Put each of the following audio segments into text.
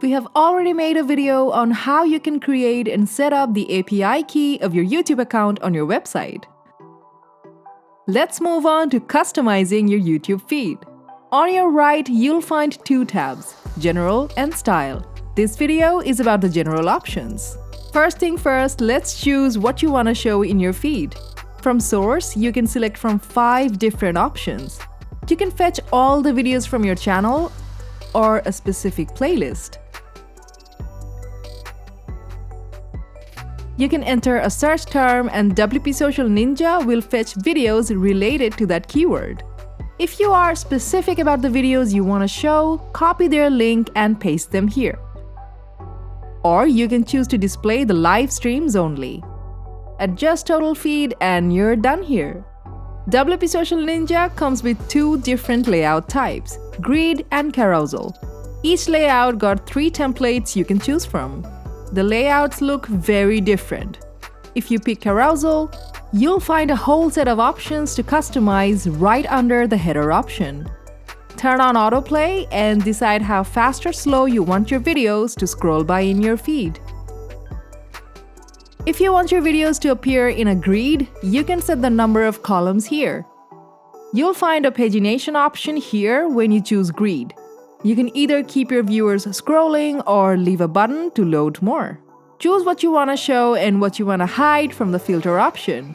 We have already made a video on how you can create and set up the API key of your YouTube account on your website. Let's move on to customizing your YouTube feed. On your right, you'll find two tabs, General and Style. This video is about the general options. First thing first, let's choose what you want to show in your feed. From Source, you can select from 5 different options. You can fetch all the videos from your channel or a specific playlist. You can enter a search term and WPSocialNinja will fetch videos related to that keyword. If you are specific about the videos you want to show, copy their link and paste them here. Or you can choose to display the live streams only. Adjust total feed and you're done here. WPSocialNinja comes with 2 different layout types, grid and carousel. Each layout got 3 templates you can choose from. The layouts look very different. If you pick carousel, you'll find a whole set of options to customize right under the header option. Turn on autoplay and decide how fast or slow you want your videos to scroll by in your feed. If you want your videos to appear in a grid, you can set the number of columns here. You'll find a pagination option here when you choose grid. You can either keep your viewers scrolling or leave a button to load more. Choose what you want to show and what you want to hide from the filter option.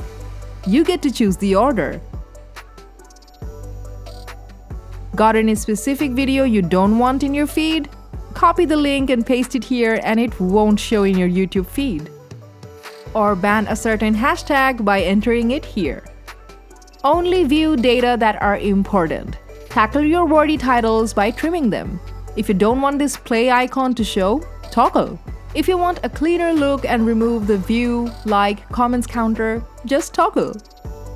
You get to choose the order. Got any specific video you don't want in your feed? Copy the link and paste it here and it won't show in your YouTube feed. Or ban a certain hashtag by entering it here. Only view data that are important. Tackle your wordy titles by trimming them. If you don't want this play icon to show, toggle. If you want a cleaner look and remove the view, like, comments counter, just toggle.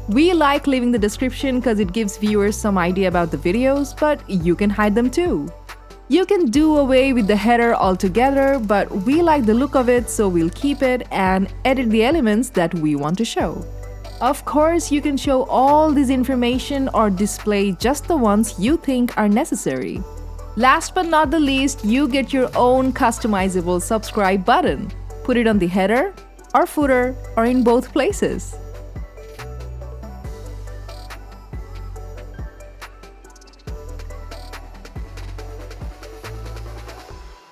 We like leaving the description because it gives viewers some idea about the videos, but you can hide them too. You can do away with the header altogether, but we like the look of it, so we'll keep it and edit the elements that we want to show. Of course, you can show all this information or display just the ones you think are necessary. Last but not the least, you get your own customizable subscribe button. Put it on the header or footer or in both places.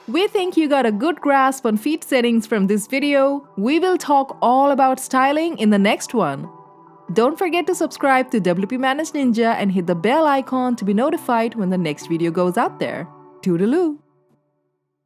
We think you got a good grasp on feed settings from this video. We will talk all about styling in the next one. Don't forget to subscribe to WPManageNinja and hit the bell icon to be notified when the next video goes out there. Toodaloo!